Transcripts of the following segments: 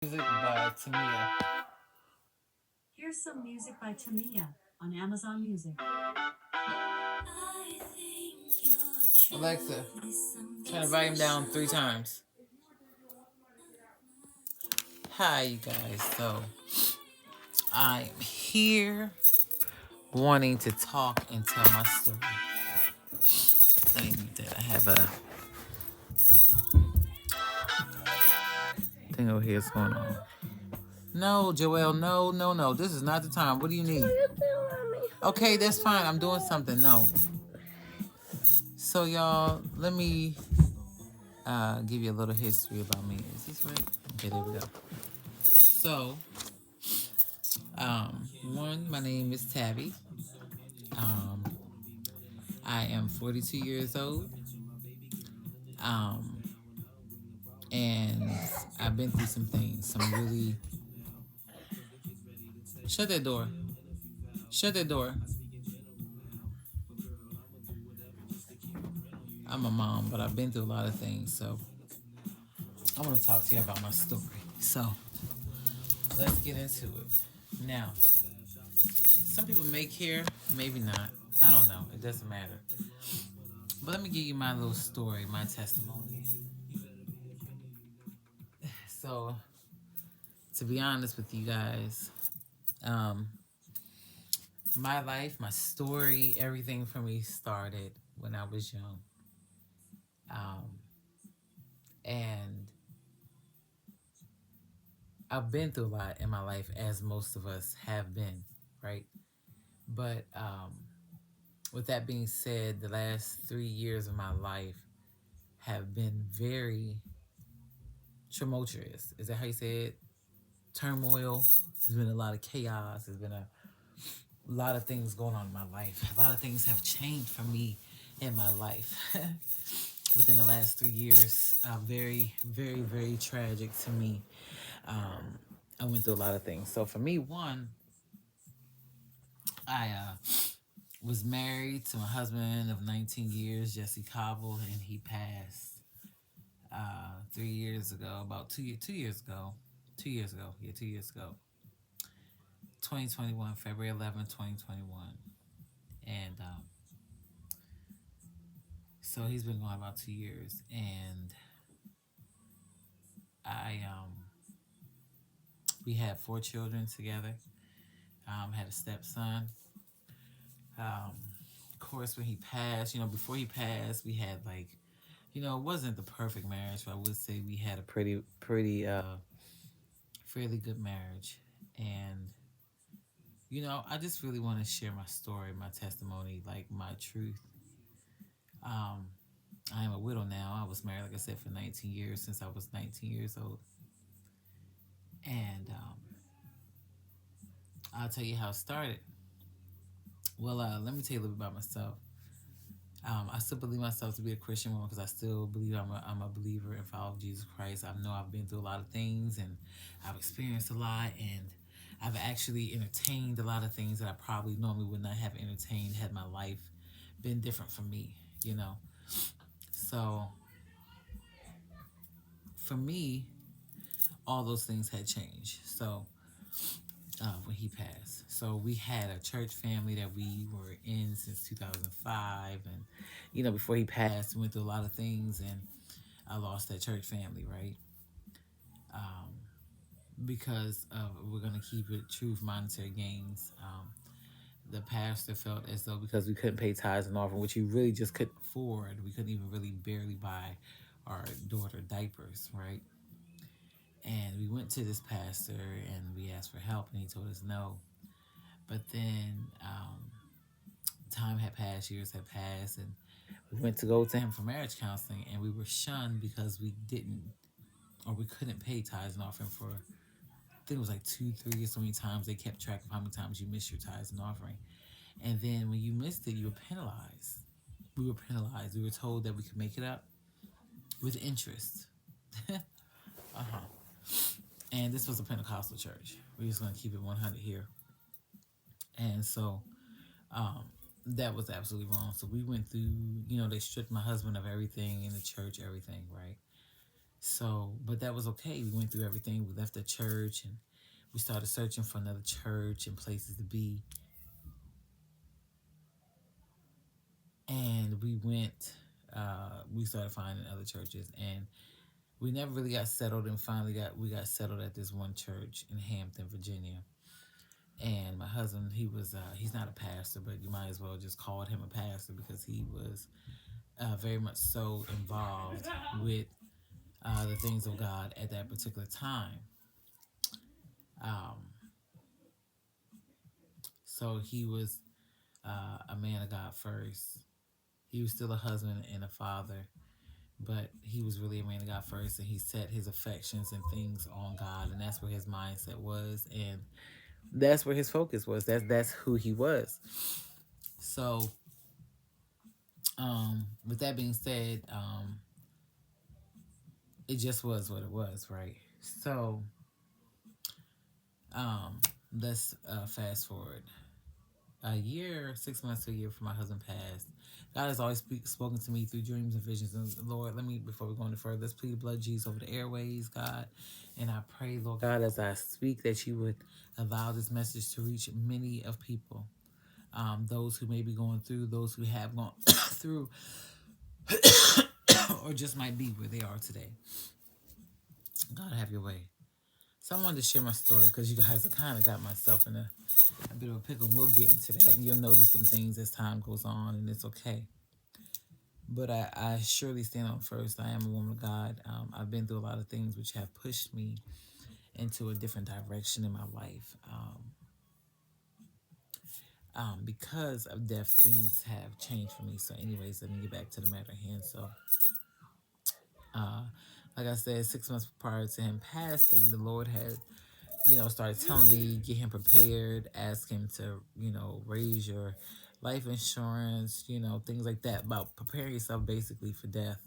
Music by Tamia. Here's some music by Tamia on Amazon Music. Alexa, turn the volume down 3 times. Hi, you guys. So, I'm here wanting to talk and tell my story. Let me mute that. I have a thing over here that's going on. No, Joelle, no, no, no. This is not the time. What do you need? Okay, that's fine. I'm doing something. No. So, y'all, let me give you a little history about me. Is this right? Okay, there we go. So, one, my name is Tabby. Um, I am 42 years old. Um, and I've been through some things. Some really. Shut that door. Shut that door. I'm a mom, but I've been through a lot of things. So I want to talk to you about my story. So let's get into it. Now, some people may care, maybe not. I don't know. It doesn't matter. But let me give you my little story, my testimony. So, to be honest with you guys, um, my life, my story, everything for me started when I was young. Um, and I've been through a lot in my life, as most of us have been, right? But with that being said, the last 3 years of my life have been very tumultuous. Is that how you say it? Turmoil. There's been a lot of chaos. There's been a lot of things going on in my life. A lot of things have changed for me in my life within the last 3 years. Very, very, very tragic to me. Um, I went through a lot of things. So for me, one, I was married to my husband of 19 years, Jesse Cobble, and he passed 3 years ago, about 2 years ago. 2 years ago. Yeah, 2 years ago. 2021, February 11th, 2021. And so he's been gone about 2 years. And I, we had 4 children together. Had a stepson. Of course, when he passed, before he passed, we had like, it wasn't the perfect marriage, but I would say we had a pretty, fairly good marriage. And, I just really want to share my story, my testimony, like my truth. Um, I am a widow now. I was married, like I said, for 19 years since I was 19 years old. And I'll tell you how it started. Well, let me tell you a little bit about myself. I still believe myself to be a Christian woman because I still believe I'm a believer and follower of Jesus Christ. I know I've been through a lot of things and I've experienced a lot, and I've actually entertained a lot of things that I probably normally would not have entertained had my life been different from me, you know. So for me, all those things had changed. So when he passed, so we had a church family that we were in since 2005, and before he passed, we went through a lot of things, and I lost that church family, right? Um, because of we're gonna keep it truth, monetary gains. The pastor felt as though because we couldn't pay tithes and offering, which we really just couldn't afford, we couldn't even really barely buy our daughter diapers, right? And we went to this pastor and we asked for help, and he told us no. But then time had passed, years had passed, and we went to go to him for marriage counseling, and we were shunned because we didn't or we couldn't pay tithes and offering for, I think it was like 2, 3 or so many times. They kept track of how many times you missed your tithes and offering. And then when you missed it, you were penalized. We were penalized. We were told that we could make it up with interest. Uh-huh. And this was a Pentecostal church. We're just going to keep it 100 here. And so um, that was absolutely wrong. So we went through, they stripped my husband of everything in the church, everything, right? So, but that was okay. We went through everything. We left the church and we started searching for another church and places to be. And we started finding other churches, and we never really got settled. And finally, we got settled at this one church in Hampton, Virginia. And my husband, he's not a pastor, but you might as well just call him a pastor because he was very much so involved with the things of God at that particular time. Um, so he was a man of God first. He was still a husband and a father, but he was really a man of God first, and he set his affections and things on God, and that's where his mindset was, and that's where his focus was. That's who he was. So, with that being said, it just was what it was, right? So, let's fast forward a year, 6 months to a year before my husband passed. God has always spoken to me through dreams and visions. And Lord, before we go any further, let's plead the blood of Jesus over the airways, God. And I pray, Lord God, as I speak, that you would allow this message to reach many of people. Those who may be going through, those who have gone through, or just might be where they are today. God, have your way. So I wanted to share my story because you guys have kind of got myself in a bit of a pickle. And we'll get into that. And you'll notice some things as time goes on, and it's okay. But I surely stand on first. I am a woman of God. I've been through a lot of things which have pushed me into a different direction in my life. Because of death, things have changed for me. So anyways, let me get back to the matter at hand. So, uh, like I said, 6 months prior to him passing, the Lord had, started telling me, get him prepared, ask him to, raise your life insurance, things like that, about preparing yourself basically for death,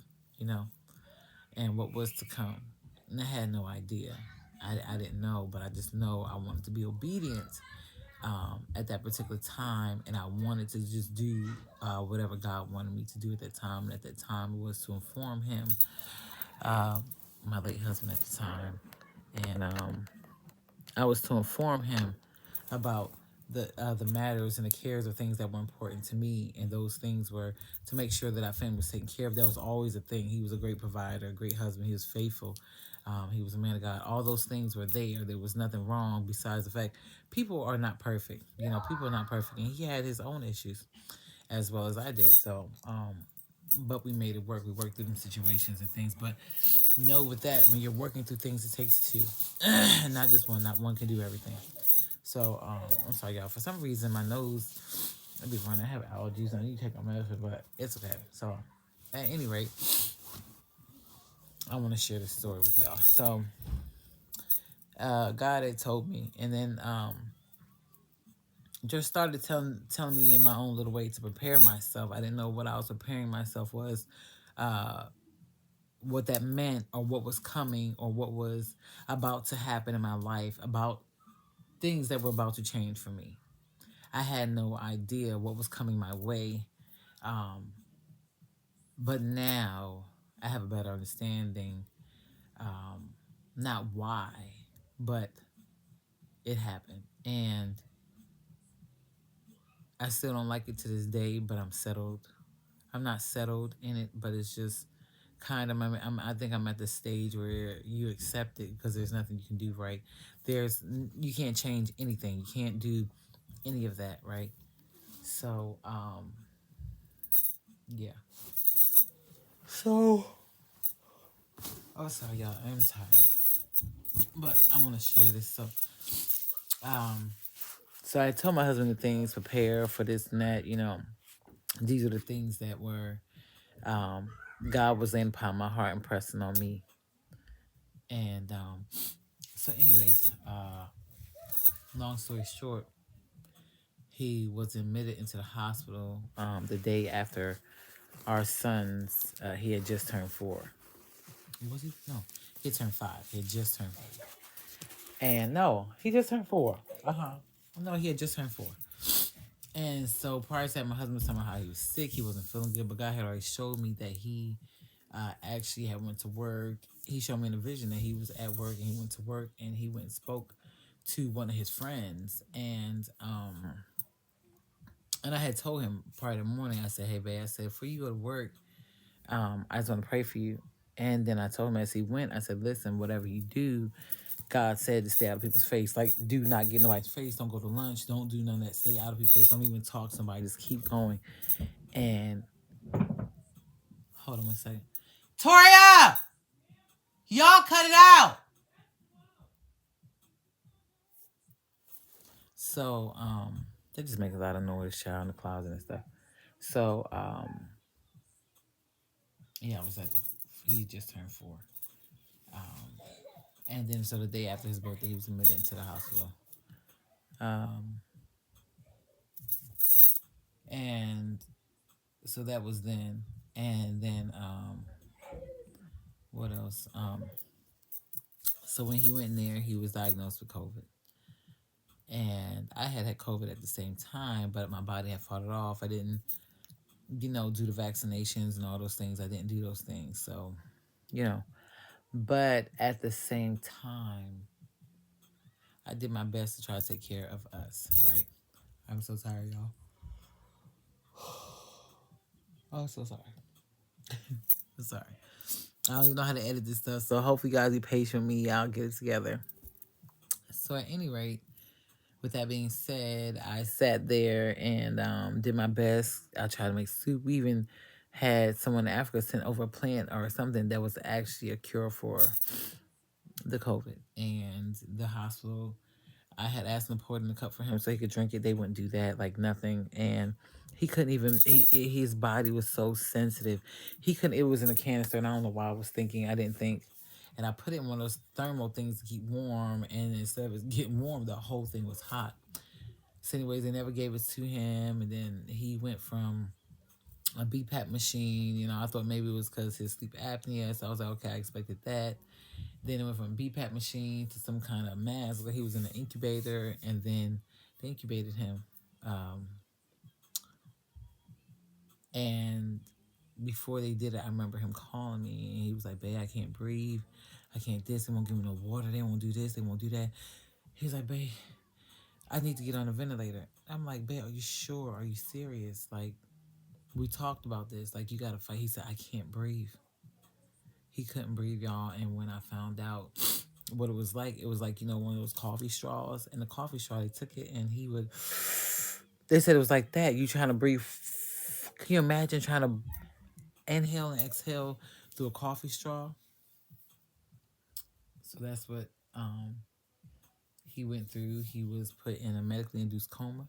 and what was to come. And I had no idea. I didn't know, but I just know I wanted to be obedient at that particular time, and I wanted to just do whatever God wanted me to do at that time. And at that time, it was to inform him, my late husband at the time, and I was to inform him about the matters and the cares of things that were important to me, and those things were to make sure that our family was taken care of. That was always a thing. He was a great provider, a great husband. He was faithful. He was a man of God. All those things were there. There was nothing wrong besides the fact people are not perfect. People are not perfect, and he had his own issues as well as I did. So, but we made it work. We worked through them situations and things. But know with that, when you're working through things, it takes two, not just one. Not one can do everything. So, I'm sorry, y'all. For some reason, my nose, I be running. I have allergies. I need to take my medicine, but it's okay. So, at any rate, I want to share this story with y'all. So, God had told me, and then just started telling me in my own little way to prepare myself. I didn't know what I was preparing myself was, what that meant, or what was coming, or what was about to happen in my life, about things that were about to change for me. I had no idea what was coming my way. But now I have a better understanding, not why, but it happened. And I still don't like it to this day, but I'm settled. I'm not settled in it, but it's just kind of, I think I'm at the stage where you accept it because there's nothing you can do, right? You can't change anything. You can't do any of that, right? So, yeah. So, oh, sorry, y'all. I'm tired, but I want to share this. So I told my husband the things, prepare for this and that. These are the things that were, God was laying upon my heart and pressing on me. And so, anyways, long story short, he was admitted into the hospital the day after our son's. He had just turned 4. Was he? No, he turned 5. He had just turned 5. And no, he just turned 4. No, he had just turned 4. And so prior to that, my husband was talking about how he was sick. He wasn't feeling good. But God had already showed me that he I actually had went to work. He showed me in a vision that he was at work and he went to work and he went and spoke to one of his friends and I had told him part of the morning. I said, "Hey, babe," I said, "before you go to work, I just want to pray for you." And then I told him as he went, I said, "Listen, whatever you do, God said to stay out of people's face. Like, do not get in nobody's face. Don't go to lunch. Don't do none of that. Stay out of people's face. Don't even talk to somebody. Just keep going." And hold on one second. Toria, y'all cut it out. So, they just make a lot of noise, child, in the closet and stuff. So, yeah, I was at, he just turned 4. Um, and then so the day after his birthday, he was admitted into the hospital. Um, and so that was then. And then, what else? So when he went in there, he was diagnosed with COVID. And I had COVID at the same time, but my body had fought it off. I didn't, do the vaccinations and all those things. I didn't do those things. So, you know, but at the same time, I did my best to try to take care of us, right? I'm so tired, y'all. Oh, so sorry. I'm sorry. I don't even know how to edit this stuff, so hopefully you guys be patient with me. I'll get it together. So at any rate, with that being said, I sat there and did my best. I tried to make soup. We even had someone in Africa sent over a plant or something that was actually a cure for the COVID. And the hospital, I had asked them to pour it in a cup for him so he could drink it. They wouldn't do that, like nothing. And he couldn't even, his body was so sensitive. He couldn't, it was in a canister, and I don't know why I was thinking, I didn't think. And I put it in one of those thermal things to keep warm, and instead of it getting warm, the whole thing was hot. So anyways, they never gave it to him, and then he went from a BPAP machine. I thought maybe it was because his sleep apnea, so I was like, okay, I expected that. Then it went from BPAP machine to some kind of mask. He was in an incubator, and then they incubated him. And before they did it, I remember him calling me, and he was like, "Babe, I can't breathe. I can't this. They won't give me no water. They won't do this. They won't do that." He was like, "Babe, I need to get on a ventilator." I'm like, "Babe, are you sure? Are you serious? Like, we talked about this. Like, you got to fight." He said, "I can't breathe." He couldn't breathe, y'all. And when I found out what it was like, one of those coffee straws. And the coffee straw, they took it, and they said it was like that. You trying to breathe. Can you imagine trying to inhale and exhale through a coffee straw? So that's what he went through. He was put in a medically induced coma.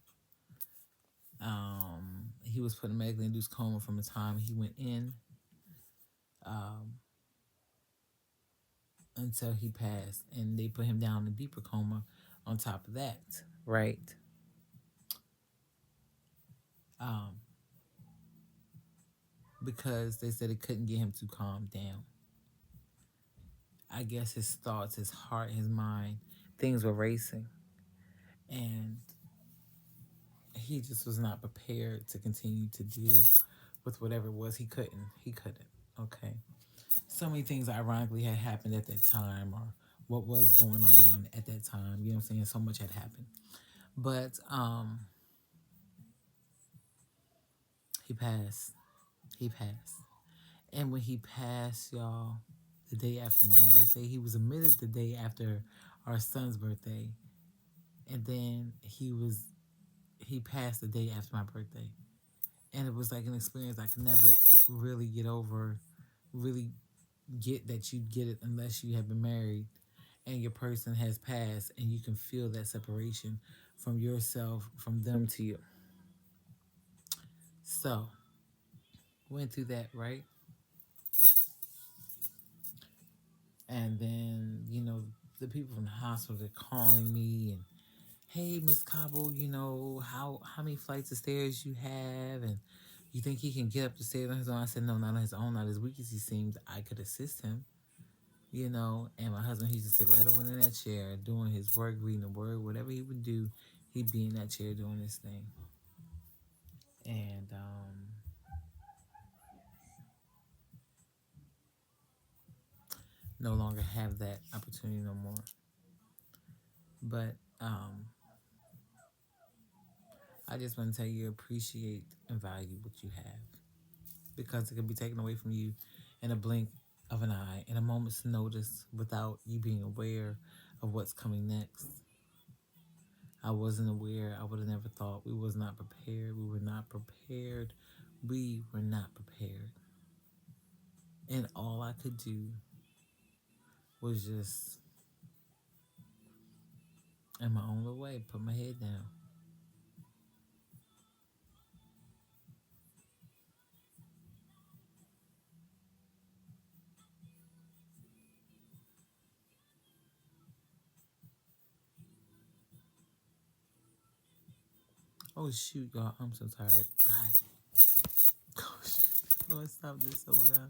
He was put in a medically induced coma from the time he went in until he passed. And they put him down in a deeper coma on top of that, right? Because they said it couldn't get him to calm down. I guess his thoughts, his heart, his mind, things were racing. And he just was not prepared to continue to deal with whatever it was. He couldn't. Okay. So many things ironically had happened at that time, or what was going on at that time. You know what I'm saying? So much had happened. But he passed. He passed. And when he passed, y'all, the day after my birthday, he was admitted the day after our son's birthday. And then he passed the day after my birthday. And it was like an experience I could never really get over, really get that you get it unless you have been married and your person has passed, and you can feel that separation from yourself, from them to you. So, went through that, right? And then, the people from the hospital, they're calling me and, "Hey, Miss Cabo, how many flights of stairs you have, and you think he can get up the stairs on his own?" I said, "No, not on his own, not as weak as he seems. I could assist him." And my husband, he used to sit right over in that chair doing his work, reading the word, whatever he would do, he'd be in that chair doing this thing. And no longer have that opportunity no more. But I just want to tell you, appreciate and value what you have, because it can be taken away from you in a blink of an eye, in a moment's notice, without you being aware of what's coming next. I wasn't aware. I would have never thought. We was not prepared. We were not prepared. We were not prepared. And all I could do was just, in my own little way, put my head down. Oh shoot, y'all! I'm so tired. Bye. Oh shoot! How do I stop this? Oh my god.